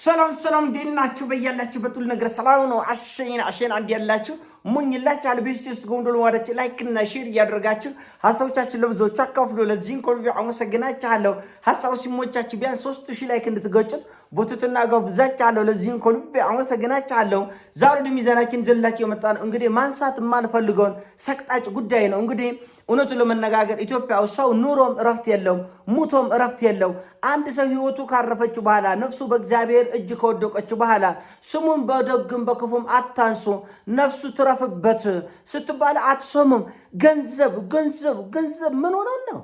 ሰላም ዲናችሁ በያላችሁበት ሁሉ ነገር ሰላም ነው። አሸን አንድ ያላችሁ ሙኝላችሁ አልቤስት ውስጥ ጎንዶሎ ወደች ላይክ እና ሼር እያደረጋችሁ ሐሳቦቻችሁን ለብዙዎች አካፍሉ። ለዚህን ኮንቪ አመሰግናችኋለሁ። ሐሳቡ ሲሞቻችሁ ቢያንስ 3000 ላይክ እንድትገጩት ቦቱትና ጋብዛችኋለሁ። ለዚህን ኮንቪ አመሰግናችኋለሁ። ዛሬ ለሚዛናችን ዘላችሁ የመጣነው እንግዲህ ማንሳት የማልፈልገውን ሰቅጣጭ ጉዳይ ነው። እንግዲህ እውነቱን ለመነጋገር ኢትዮጵያ ሰው ኑሮም እረፍት የለውም፣ ሙቶም እረፍት የለው። አንድ ሰው ህይወቱ ካረፈች በኋላ ነፍሱ በእግዚአብሔር እጅ ከወደቀች በኋላ ስሙን በደግም በክፉም አታንሱ፣ ነፍሱ ትረፍበት ስትባል አትሰሙም። ገንዘብ ምን ሆነን ነው?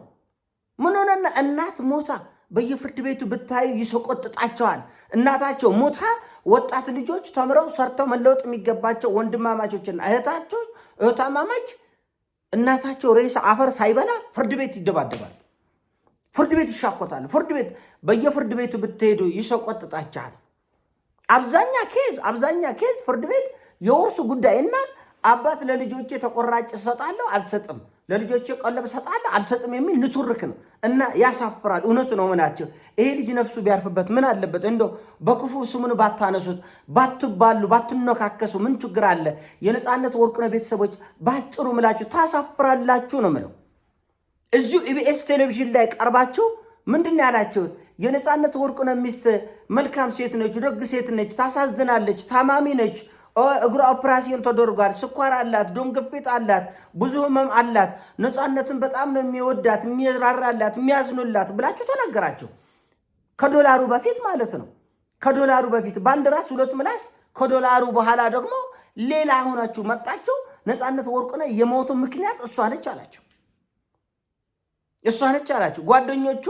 ምን ሆነን? እናት ሞታ በየፍርድ ቤቱ ብታዩ ይሰቆጥጣቸዋል። እናታቸው ሞታ ወጣት ልጆች ተምረው ሰርተው መለወጥ የሚገባቸው ወንድማማቾችና እህታማማች እናታቸው ሬሳ አፈር ሳይበላ ፍርድ ቤት ይደባደባል። ፍርድ ቤት ይሻኮታል። በየፍርድ ቤቱ ብትሄዱ ይሰቆጥጣቸዋል። አብዛኛ ኬዝ ፍርድ ቤት የውርስ ጉዳይና አባት ለልጆቼ ተቆራጭ ሰጣለሁ አልሰጥም፣ ለልጆቼ ቀለብ ሰጣለሁ አልሰጥም የሚል ንቱርክ ነው እና ያሳፍራል። እውነት ነው ምናቸው። ይሄ ልጅ ነፍሱ ቢያርፍበት ምን አለበት? እንደው በክፉ ስሙን ባታነሱት፣ ባትባሉ፣ ባትነካከሱ ምን ችግር አለ? የነፃነት ወርቅነህ ቤተሰቦች ባጭሩ ምላችሁ ታሳፍራላችሁ ነው ምለው። እዚሁ ኢቢኤስ ቴሌቪዥን ላይ ቀርባችሁ ምንድን ያላችሁት? የነፃነት ወርቅነህ ሚስት መልካም ሴት ነች፣ ደግ ሴት ነች፣ ታሳዝናለች፣ ታማሚ ነች፣ እግሯ ኦፕራሲዮን ተደርጓል፣ ስኳር አላት፣ ደም ግፊት አላት፣ ብዙ ህመም አላት፣ ነፃነትን በጣም ነው የሚወዳት፣ የሚራራላት፣ የሚያዝኑላት ብላችሁ ተናገራችሁ። ከዶላሩ በፊት ማለት ነው። ከዶላሩ በፊት በአንድ ራስ ሁለት ምላስ፣ ከዶላሩ በኋላ ደግሞ ሌላ ሆናችሁ መጣችሁ። ነፃነት ወርቅነህ የሞቱ ምክንያት እሷ ነች አላችሁ። ጓደኞቹ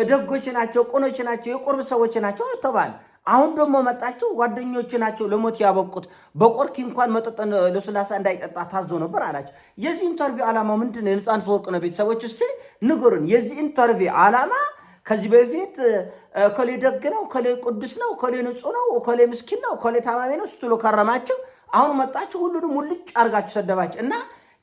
ደጎች ናቸው፣ ቁኖች ናቸው፣ የቁርብ ሰዎች ናቸው ተባለ። አሁን ደግሞ መጣችሁ ጓደኞች ናቸው ለሞት ያበቁት፣ በቆርኪ እንኳን መጠጥ ለስላሳ እንዳይጠጣ ታዞ ነበር አላችሁ። የዚህ ኢንተርቪው ዓላማ ምንድን ነው? የነፃነት ወርቅነህ ቤተሰቦች እስቲ ንገሩን። የዚህ ኢንተርቪው ዓላማ ከዚህ በፊት ኮሌ ደግ ነው፣ ኮሌ ቅዱስ ነው፣ ኮሌ ንጹህ ነው፣ ኮሌ ምስኪን ነው፣ ኮሌ ታማሚ ነው ስትሉ ከረማችሁ። አሁን መጣችሁ ሁሉንም ሙልጭ አድርጋችሁ ሰደባችሁ እና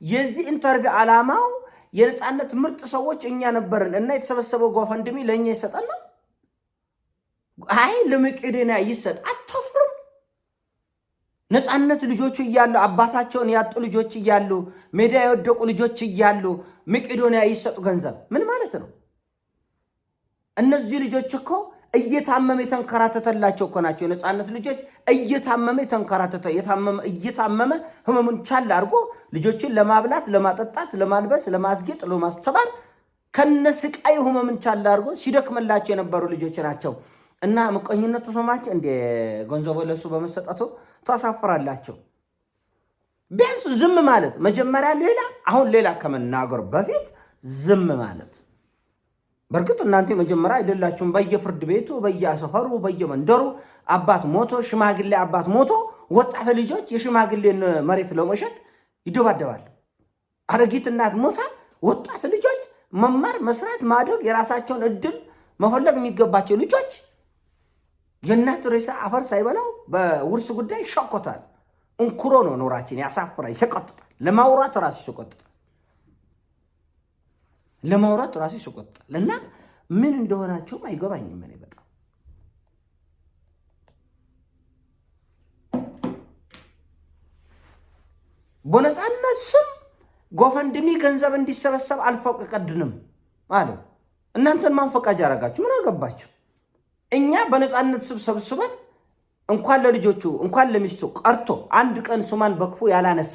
የዚህ ኢንተርቪው ዓላማው የነፃነት ምርጥ ሰዎች እኛ ነበርን እና የተሰበሰበው ጎፈንድሚ ለእኛ ይሰጣል ነው። አይ ለመቄዶንያ ይሰጥ። አታፍሩም? ነፃነት ልጆቹ እያሉ አባታቸውን ያጡ ልጆች እያሉ ሜዳ የወደቁ ልጆች እያሉ መቄዶንያ ይሰጡ ገንዘብ ምን ማለት ነው? እነዚህ ልጆች እኮ እየታመመ የተንከራተተላቸው እኮ ናቸው። የነፃነት ልጆች እየታመመ ህመሙን ቻል አድርጎ ልጆችን ለማብላት፣ ለማጠጣት፣ ለማልበስ፣ ለማስጌጥ፣ ለማስተባር ከነስቃይ ህመሙን ቻል አድርጎ ሲደክመላቸው የነበሩ ልጆች ናቸው። እና ምቀኝነቱ ሰማች እንደ ገንዘብ ለሱ በመሰጠቱ ታሳፍራላቸው። ቢያንስ ዝም ማለት መጀመሪያ ሌላ አሁን ሌላ ከመናገር በፊት ዝም ማለት። በእርግጥ እናንተ መጀመሪያ አይደላችሁም። በየፍርድ ቤቱ፣ በየሰፈሩ፣ በየመንደሩ አባት ሞቶ፣ ሽማግሌ አባት ሞቶ ወጣት ልጆች የሽማግሌን መሬት ለመሸጥ ይደባደባሉ። አረጊት እናት ሞታ ወጣት ልጆች መማር፣ መስራት፣ ማደግ የራሳቸውን እድል መፈለግ የሚገባቸው ልጆች የእናት ሬሳ አፈር ሳይበላው በውርስ ጉዳይ ሸኮታል። እንኩሮ ነው ኖራችን። ያሳፍራል፣ ይሰቆጥጣል። ለማውራት ራሱ ይሰቆጥጣል። እና ምን እንደሆናቸውም አይገባኝም። እኔ በጣም በነፃነት ስም ጎፈንድሚ ገንዘብ እንዲሰበሰብ አልፈቀድንም አለ። እናንተን ማን ፈቃጅ ያደረጋችሁ? ምን አገባችሁ? እኛ በነፃነት ስም ሰብስበን እንኳን ለልጆቹ እንኳን ለሚስቱ ቀርቶ አንድ ቀን ስሟን በክፉ ያላነሳ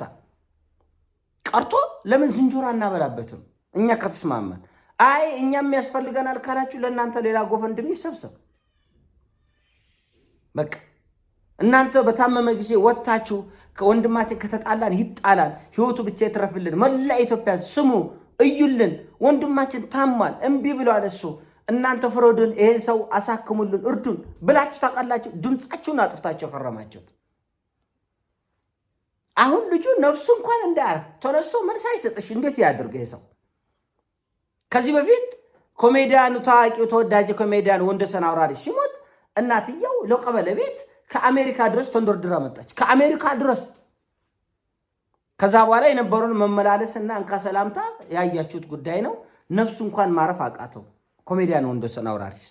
ቀርቶ ለምን ዝንጀሮ አናበላበትም? እኛ ከተስማማን። አይ እኛም ያስፈልገናል ካላችሁ ለእናንተ ሌላ ጎፈንድሚ ይሰብሰብ። በቃ እናንተ በታመመ ጊዜ ወጥታችሁ ከወንድማችን ከተጣላን ይጣላል፣ ህይወቱ ብቻ ይትረፍልን፣ መላ ኢትዮጵያ ስሙ፣ እዩልን፣ ወንድማችን ታሟል፣ እምቢ ብሏል እሱ፣ እናንተ ፍረዱን፣ ይሄን ሰው አሳክሙልን፣ እርዱን ብላችሁ ታውቃላችሁ። ድምጻችሁን አጥፍታችሁ ከረማችሁት። አሁን ልጁ ነፍሱ እንኳን እንዳያርፍ ተነስቶ መልስ አይሰጥሽ። እንዴት ያድርግ ይሄ ሰው? ከዚህ በፊት ኮሜዲያኑ ታዋቂው ተወዳጅ ኮሜዲያን ወንደሰን አውራሪስ ሲሞት እናትየው ለቀበሌ ቤት ከአሜሪካ ድረስ ተንደርድራ መጣች። ከአሜሪካ ድረስ። ከዛ በኋላ የነበሩን መመላለስና እንካ ሰላምታ ያያችሁት ጉዳይ ነው። ነፍሱ እንኳን ማረፍ አቃተው ኮሜዲያን ወንደሰን አውራሪስ።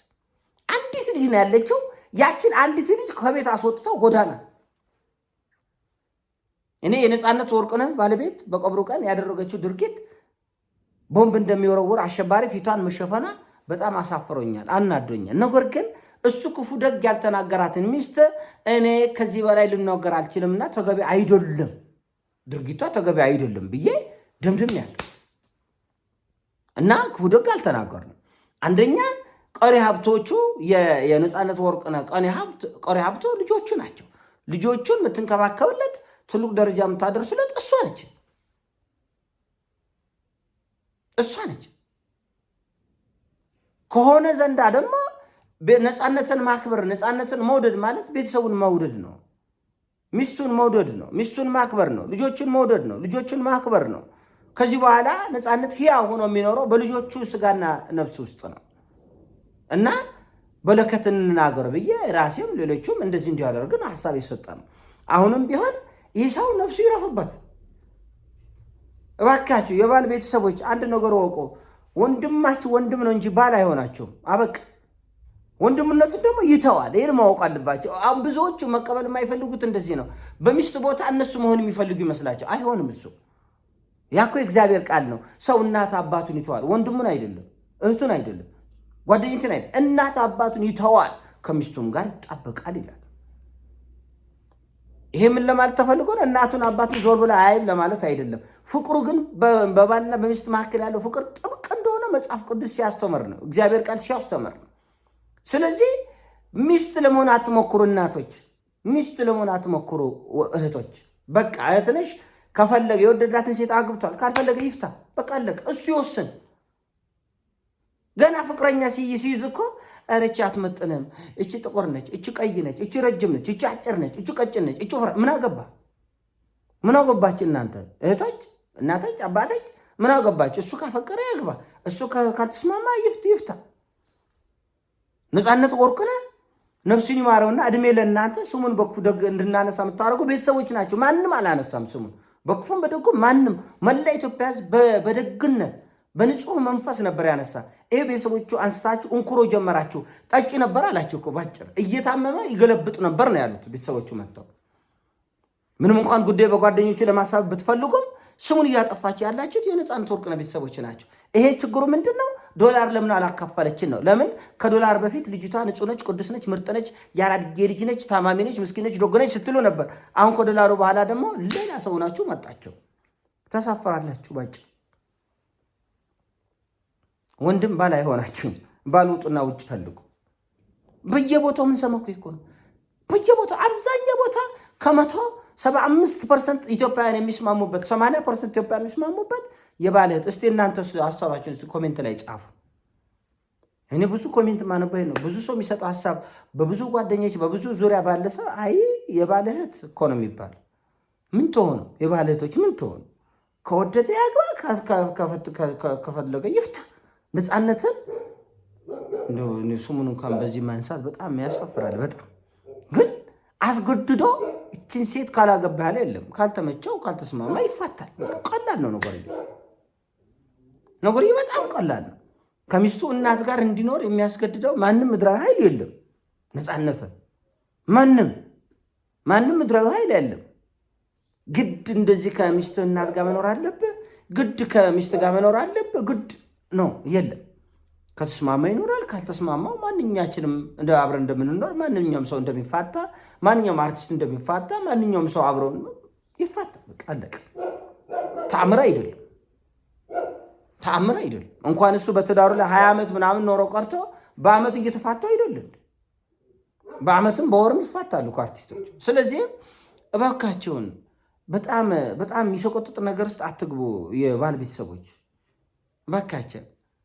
አንዲት ልጅ ነው ያለችው። ያችን አንዲት ልጅ ከቤት አስወጥተው ጎዳና እኔ የነፃነት ወርቅነህ ባለቤት በቀብሩ ቀን ያደረገችው ድርጊት ቦምብ እንደሚወረውር አሸባሪ ፊቷን መሸፈና በጣም አሳፍሮኛል፣ አናዶኛል። ነገር ግን እሱ ክፉ ደግ ያልተናገራትን ሚስት እኔ ከዚህ በላይ ልናገር አልችልምና ተገቢ አይደለም፣ ድርጊቷ ተገቢ አይደለም ብዬ ደምድሜያለሁ። እና ክፉ ደግ አልተናገርንም። አንደኛ ቀሪ ሀብቶቹ የነፃነት ወርቅነህ ቀሪ ሀብቶ ልጆቹ ናቸው። ልጆቹን የምትንከባከብለት ትልቅ ደረጃ የምታደርስለት እሷ ነች። ከሆነ ዘንዳ ደግሞ ነፃነትን ማክበር ነፃነትን መውደድ ማለት ቤተሰቡን መውደድ ነው፣ ሚስቱን መውደድ ነው፣ ሚስቱን ማክበር ነው፣ ልጆቹን መውደድ ነው፣ ልጆቹን ማክበር ነው። ከዚህ በኋላ ነፃነት ሕያው ሆኖ የሚኖረው በልጆቹ ስጋና ነፍስ ውስጥ ነው እና በለከትን እንናገር ብዬ ራሴም ሌሎቹም እንደዚህ እንዲያደርግን ሀሳብ የሰጠ ነው። አሁንም ቢሆን ይህ ሰው ነፍሱ ይረፍበት። እባካችሁ የባል ቤተሰቦች አንድ ነገር ወቁ። ወንድማችሁ ወንድም ነው እንጂ ባል አይሆናቸውም። አበቃ። ወንድምነቱን ደግሞ ይተዋል። ይህን ማወቅ አለባቸው። አሁን ብዙዎቹ መቀበል የማይፈልጉት እንደዚህ ነው። በሚስት ቦታ እነሱ መሆን የሚፈልጉ ይመስላቸው። አይሆንም። እሱ ያኮ የእግዚአብሔር ቃል ነው። ሰው እናት አባቱን ይተዋል፣ ወንድሙን አይደለም፣ እህቱን አይደለም፣ ጓደኞችን አይደለም፣ እናት አባቱን ይተዋል፣ ከሚስቱም ጋር ይጣበቃል ይላል። ይሄ ምን ለማለት ተፈልጎ ነው? እናቱን አባቱን ዞር ብላ አይም ለማለት አይደለም። ፍቅሩ ግን በባልና በሚስት መካከል ያለው ፍቅር ጥብቅ እንደሆነ መጽሐፍ ቅዱስ ሲያስተምር ነው፣ እግዚአብሔር ቃል ሲያስተምር ነው። ስለዚህ ሚስት ለመሆን አትሞክሩ እናቶች፣ ሚስት ለመሆን አትሞክሩ እህቶች። በቃ እህትነሽ ከፈለገ የወደዳትን ሴት አግብቷል፣ ካልፈለገ ይፍታ፣ በቃ አለቀ። እሱ ይወስን። ገና ፍቅረኛ ሲይዝ እኮ እቺ አትመጥንም፣ እቺ ጥቁር ነች፣ እቺ ቀይ ነች፣ እቺ ረጅም ነች፣ እቺ አጭር ነች፣ እቺ ቀጭን ነች፣ እቺ ምን አገባች? እናንተ እህቶች፣ እናቶች፣ አባቶች ምን አገባች? እሱ ካፈቀረ ያግባ፣ እሱ ካልተስማማ ይፍታ። ነፃነት ወርቅነህ ነፍሱን ይማረውና እድሜ ለእናንተ። ስሙን በክፉ ደግ እንድናነሳ የምታደርጉ ቤተሰቦች ናቸው። ማንም አላነሳም ስሙን በክፉም በደጉም ማንም። መላ ኢትዮጵያ ሕዝብ በደግነት በንጹህ መንፈስ ነበር ያነሳ። ይሄ ቤተሰቦቹ አንስታችሁ እንኩሮ ጀመራችሁ። ጠጪ ነበር አላቸው እኮ ባጭር። እየታመመ ይገለብጥ ነበር ነው ያሉት ቤተሰቦቹ መጥተው። ምንም እንኳን ጉዳይ በጓደኞቹ ለማሳብ ብትፈልጉም ስሙን እያጠፋችሁ ያላችሁት የነፃነት ወርቅነህ ቤተሰቦች ናቸው። ይሄ ችግሩ ምንድን ነው? ዶላር ለምን አላካፈለችን ነው። ለምን ከዶላር በፊት ልጅቷ ንጹህ ነች፣ ቅዱስ ነች፣ ምርጥ ነች፣ ያራድጌ ልጅ ነች፣ ታማሚ ነች፣ ምስኪን ነች፣ ዶግ ነች ስትሉ ነበር። አሁን ከዶላሩ በኋላ ደግሞ ሌላ ሰው ናችሁ መጣችሁ፣ ተሳፈራላችሁ ባጭር። ወንድም ባል አይሆናችሁም። ባል ውጡና ውጭ ፈልጉ። በየቦታው ምን ሰማኩ እኮ ነው። በየቦታው አብዛኛው ቦታ ከ175% ኢትዮጵያውያን የሚስማሙበት 80% ኢትዮጵያውያን የሚስማሙበት የባል እህት። እስቲ እናንተ ሀሳባችሁን እስቲ ኮሜንት ላይ ጻፉ። እኔ ብዙ ኮሜንት ማነበው ነው። ብዙ ሰው የሚሰጠው ሀሳብ በብዙ ጓደኞች በብዙ ዙሪያ ባለ ሰው አይ የባል እህት እኮ ነው የሚባል። ምን ትሆኑ የባል እህቶች ምን ትሆኑ? ከወደደ ያግባ፣ ከፈለገ ይፍታ። ነፃነትን ስሙን እንኳን በዚህ ማንሳት በጣም ያስፈራል። በጣም ግን አስገድዶ እችን ሴት ካላገባ ያለ የለም። ካልተመቸው ካልተስማማ ይፋታል። ቀላል ነው ነገሩ በጣም ቀላል ነው። ከሚስቱ እናት ጋር እንዲኖር የሚያስገድደው ማንም ምድራዊ ኃይል የለም። ነፃነትን ማንም ምድራዊ ኃይል የለም። ግድ እንደዚህ ከሚስቱ እናት ጋር መኖር አለብህ፣ ግድ ከሚስት ጋር መኖር አለብህ፣ ግድ ነው የለም። ከተስማማ ይኖራል፣ ካልተስማማው ማንኛችንም አብረን እንደምንኖር ማንኛውም ሰው እንደሚፋታ፣ ማንኛውም አርቲስት እንደሚፋታ ማንኛውም ሰው አብሮ ይፋታ። በቃ አለቀ። ተአምር አይደለም። እንኳን እሱ በትዳሩ ላይ 20 ዓመት ምናምን ኖሮ ቀርቶ በአመት እየተፋታ አይደለም። በአመትም በወርም ይፋታሉ አርቲስቶች። ስለዚህ እባካቸውን በጣም የሚሰቆጥጥ ነገር ውስጥ አትግቡ። የባል ቤተሰቦች እባካቸው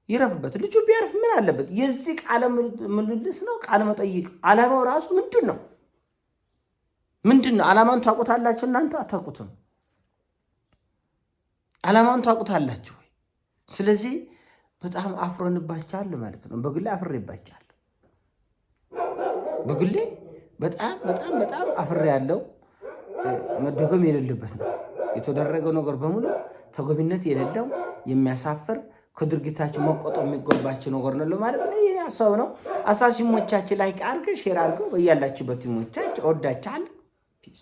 ይረፍበት። ልጁ ቢያርፍ ምን አለበት? የዚህ ቃለ ምልልስ ነው፣ ቃለ መጠይቅ። ዓላማው ራሱ ምንድን ነው? ዓላማውን ታውቁታላችሁ እናንተ? አታውቁትም። ዓላማውን ታውቁታላችሁ ወይ? ስለዚህ በጣም አፍረንባችኋል ማለት ነው። በግሌ አፍሬባችኋል። በግሌ በጣም አፍሬ ያለው መደገም የሌለበት ነው። የተደረገው ነገር በሙሉ ተገቢነት የሌለው የሚያሳፍር ከድርጊታችሁ መቆጠብ የሚገባችሁ ነገር ነው ለማለት ነው። ይሄ ሀሳብ ነው። አሳሲሞቻችሁ ላይክ አድርገው ሼር አድርገው በያላችሁበት ይሞቻችሁ። እወዳችኋለሁ። ፒስ